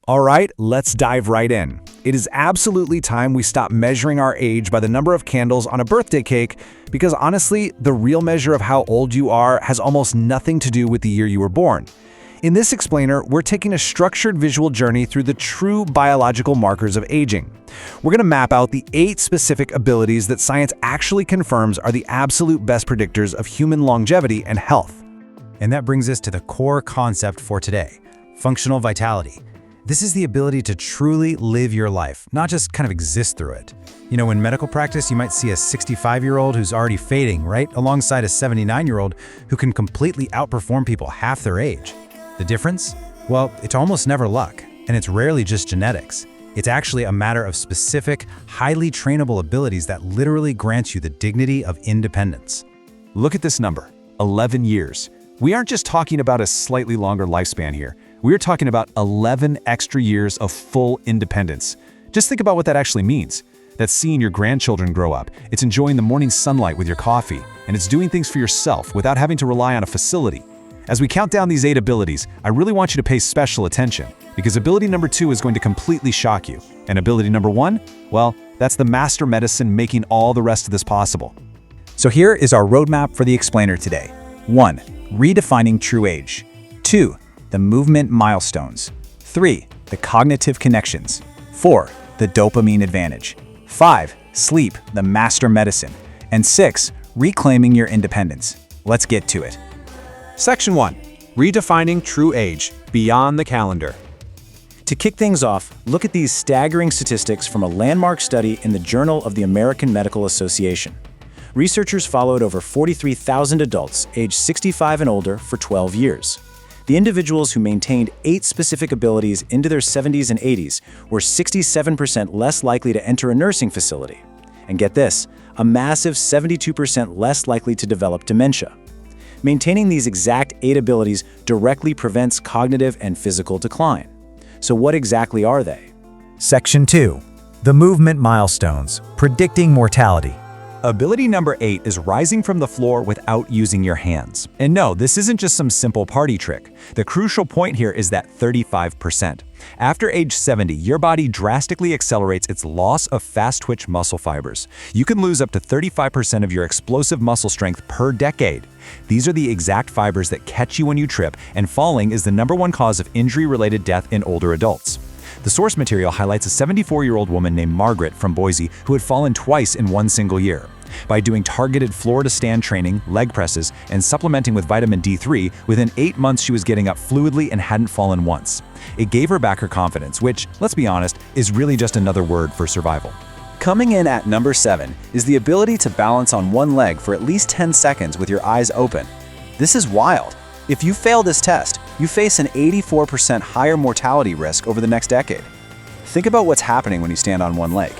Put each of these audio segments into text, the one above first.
All right, let's dive right in. It is absolutely time we stop measuring our age by the number of candles on a birthday cake, because honestly, the real measure of how old you are has almost nothing to do with the year you were born. In this explainer, we're taking a structured visual journey through the true biological markers of aging. We're going to map out the 8 specific abilities that science actually confirms are the absolute best predictors of human longevity and health. And that brings us to the core concept for today, functional vitality. This is the ability to truly live your life, not just kind of exist through it. You know, in medical practice, you might see a 65-year-old who's already fading, right, alongside a 79-year-old who can completely outperform people half their age. The difference? Well, it's almost never luck, and it's rarely just genetics. It's actually a matter of specific, highly trainable abilities that literally grant you the dignity of independence. Look at this number, 11 years. We aren't just talking about a slightly longer lifespan here. We're talking about 11 extra years of full independence. Just think about what that actually means. That's seeing your grandchildren grow up. It's enjoying the morning sunlight with your coffee, and it's doing things for yourself without having to rely on a facility. As we count down these 8 abilities, I really want you to pay special attention, because ability number 2 is going to completely shock you. And ability number 1, well, that's the master medicine making all the rest of this possible. So here is our roadmap for the explainer today. 1. Redefining true age. 2. The movement milestones. 3. The cognitive connections. 4. The dopamine advantage. 5. Sleep, the master medicine. And 6. Reclaiming your independence. Let's get to it. Section 1. Redefining true age, beyond the calendar. To kick things off, look at these staggering statistics from a landmark study in the Journal of the American Medical Association. Researchers followed over 43,000 adults aged 65 and older for 12 years. The individuals who maintained 8 specific abilities into their 70s and 80s were 67% less likely to enter a nursing facility. And get this, a massive 72% less likely to develop dementia. Maintaining these exact 8 abilities directly prevents cognitive and physical decline. So what exactly are they? Section 2. The movement milestones, predicting mortality. Ability number 8 is rising from the floor without using your hands. And no, this isn't just some simple party trick. The crucial point here is that 35%. After age 70, your body drastically accelerates its loss of fast-twitch muscle fibers. You can lose up to 35% of your explosive muscle strength per decade. These are the exact fibers that catch you when you trip, and falling is the #1 cause of injury-related death in older adults. The source material highlights a 74-year-old woman named Margaret from Boise who had fallen twice in one single year. By doing targeted floor-to-stand training, leg presses, and supplementing with vitamin D3, within 8 months she was getting up fluidly and hadn't fallen once. It gave her back her confidence, which, let's be honest, is really just another word for survival. Coming in at number 7 is the ability to balance on one leg for at least 10 seconds with your eyes open. This is wild. If you fail this test, you face an 84% higher mortality risk over the next decade. Think about what's happening when you stand on one leg.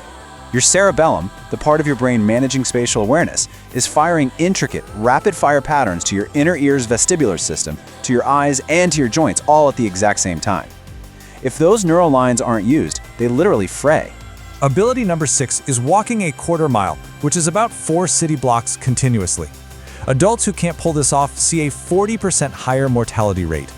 Your cerebellum, the part of your brain managing spatial awareness, is firing intricate, rapid-fire patterns to your inner ear's vestibular system, to your eyes, and to your joints all at the exact same time. If those neural lines aren't used, they literally fray. Ability number 6 is walking a quarter mile, which is about 4 city blocks continuously. Adults who can't pull this off see a 40% higher mortality rate.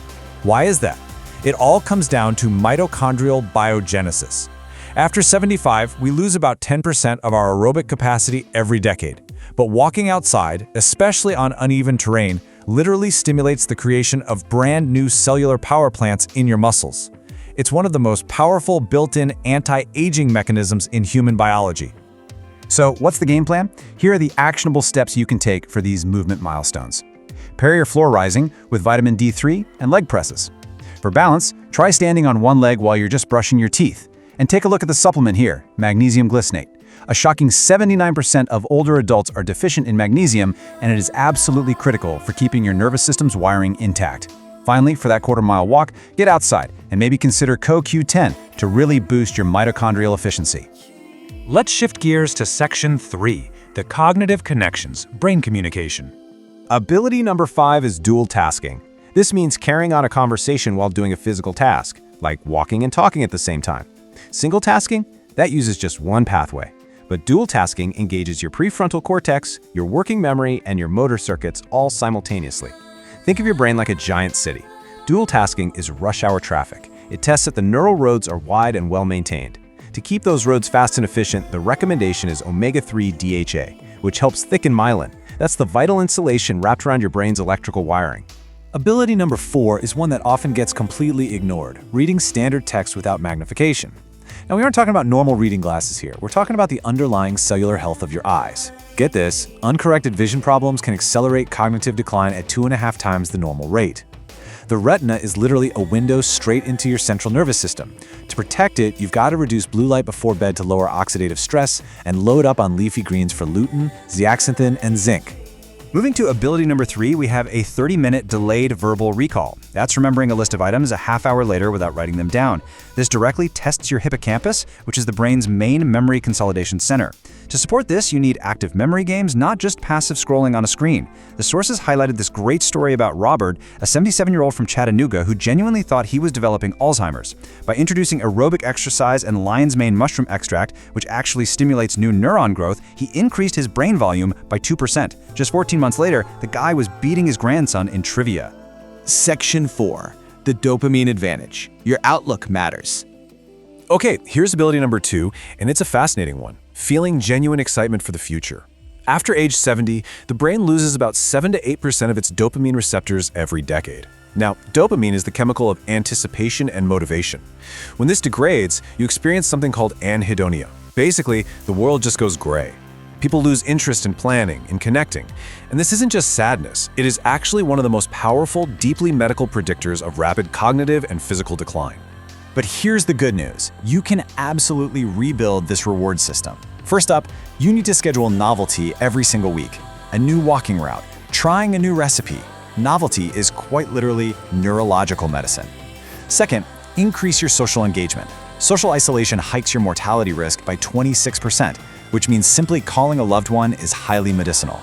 Why is that? It all comes down to mitochondrial biogenesis. After 75, we lose about 10% of our aerobic capacity every decade. But walking outside, especially on uneven terrain, literally stimulates the creation of brand new cellular power plants in your muscles. It's one of the most powerful built-in anti-aging mechanisms in human biology. So what's the game plan? Here are the actionable steps you can take for these movement milestones. Pair your floor rising with vitamin D3 and leg presses. For balance, try standing on one leg while you're just brushing your teeth. And take a look at the supplement here, magnesium glycinate. A shocking 79% of older adults are deficient in magnesium, and it is absolutely critical for keeping your nervous system's wiring intact. Finally, for that quarter-mile walk, get outside and maybe consider CoQ10 to really boost your mitochondrial efficiency. Let's shift gears to Section 3, the cognitive connections, brain communication. Ability number 5 is dual tasking. This means carrying on a conversation while doing a physical task, like walking and talking at the same time. Single tasking? That uses just one pathway. But dual tasking engages your prefrontal cortex, your working memory, and your motor circuits all simultaneously. Think of your brain like a giant city. Dual tasking is rush hour traffic. It tests that the neural roads are wide and well-maintained. To keep those roads fast and efficient, the recommendation is omega-3 DHA, which helps thicken myelin. That's the vital insulation wrapped around your brain's electrical wiring. Ability number 4 is one that often gets completely ignored: reading standard text without magnification. Now, we aren't talking about normal reading glasses here. We're talking about the underlying cellular health of your eyes. Get this, uncorrected vision problems can accelerate cognitive decline at 2.5 times the normal rate. The retina is literally a window straight into your central nervous system. To protect it, you've got to reduce blue light before bed to lower oxidative stress and load up on leafy greens for lutein, zeaxanthin, and zinc. Moving to ability number 3, we have a 30-minute delayed verbal recall. That's remembering a list of items a half hour later without writing them down. This directly tests your hippocampus, which is the brain's main memory consolidation center. To support this, you need active memory games, not just passive scrolling on a screen. The sources highlighted this great story about Robert, a 77-year-old from Chattanooga who genuinely thought he was developing Alzheimer's. By introducing aerobic exercise and lion's mane mushroom extract, which actually stimulates new neuron growth, he increased his brain volume by 2%. Just 14 months later, the guy was beating his grandson in trivia. Section 4. The dopamine advantage. Your outlook matters. Okay, here's ability number 2, and it's a fascinating one: feeling genuine excitement for the future. After age 70, the brain loses about 7 to 8% of its dopamine receptors every decade. Now, dopamine is the chemical of anticipation and motivation. When this degrades, you experience something called anhedonia. Basically, the world just goes gray. People lose interest in planning, in connecting. And this isn't just sadness, it is actually one of the most powerful, deeply medical predictors of rapid cognitive and physical decline. But here's the good news. You can absolutely rebuild this reward system. First up, you need to schedule novelty every single week. A new walking route, trying a new recipe. Novelty is quite literally neurological medicine. Second, increase your social engagement. Social isolation hikes your mortality risk by 26%, which means simply calling a loved one is highly medicinal.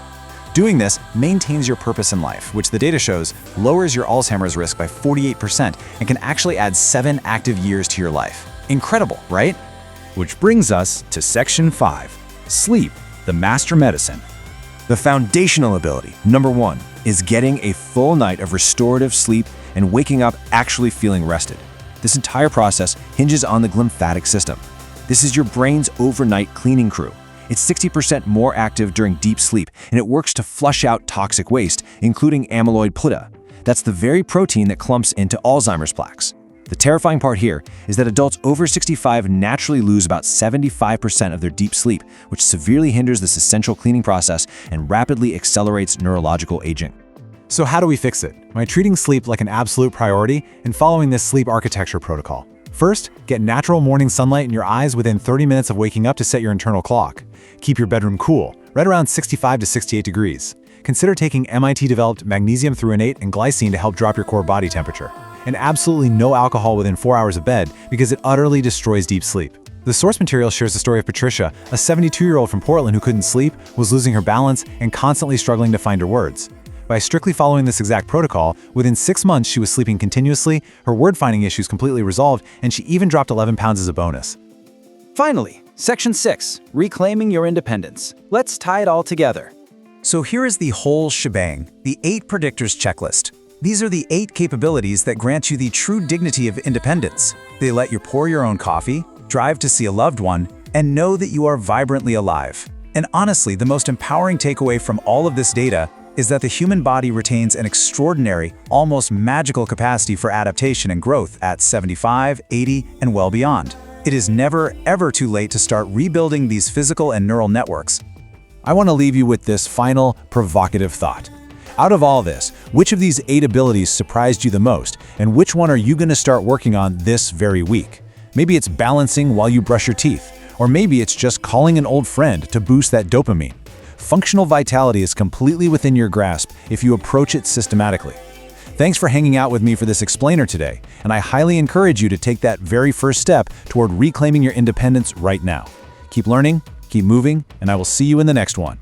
Doing this maintains your purpose in life, which the data shows lowers your Alzheimer's risk by 48% and can actually add 7 active years to your life. Incredible, right? Which brings us to Section 5, Sleep, the Master Medicine. The foundational ability, number 1, is getting a full night of restorative sleep and waking up actually feeling rested. This entire process hinges on the glymphatic system. This is your brain's overnight cleaning crew. It's 60% more active during deep sleep, and it works to flush out toxic waste, including amyloid beta. That's the very protein that clumps into Alzheimer's plaques. The terrifying part here is that adults over 65 naturally lose about 75% of their deep sleep, which severely hinders this essential cleaning process and rapidly accelerates neurological aging. So how do we fix it? By treating sleep like an absolute priority and following this sleep architecture protocol. First, get natural morning sunlight in your eyes within 30 minutes of waking up to set your internal clock. Keep your bedroom cool, right around 65 to 68 degrees. Consider taking MIT-developed magnesium threonate and glycine to help drop your core body temperature. And absolutely no alcohol within 4 hours of bed because it utterly destroys deep sleep. The source material shares the story of Patricia, a 72-year-old from Portland who couldn't sleep, was losing her balance, and constantly struggling to find her words. By strictly following this exact protocol, within 6 months she was sleeping continuously, her word-finding issues completely resolved, and she even dropped 11 pounds as a bonus. Finally, Section 6, Reclaiming Your Independence. Let's tie it all together. So here is the whole shebang, the 8 predictors checklist. These are the 8 capabilities that grant you the true dignity of independence. They let you pour your own coffee, drive to see a loved one, and know that you are vibrantly alive. And honestly, the most empowering takeaway from all of this data is that the human body retains an extraordinary, almost magical capacity for adaptation and growth at 75, 80, and well beyond. It is never, ever too late to start rebuilding these physical and neural networks. I want to leave you with this final, provocative thought. Out of all this, which of these 8 abilities surprised you the most, and which one are you going to start working on this very week? Maybe it's balancing while you brush your teeth, or maybe it's just calling an old friend to boost that dopamine. Functional vitality is completely within your grasp if you approach it systematically. Thanks for hanging out with me for this explainer today, and I highly encourage you to take that very first step toward reclaiming your independence right now. Keep learning, keep moving, and I will see you in the next one.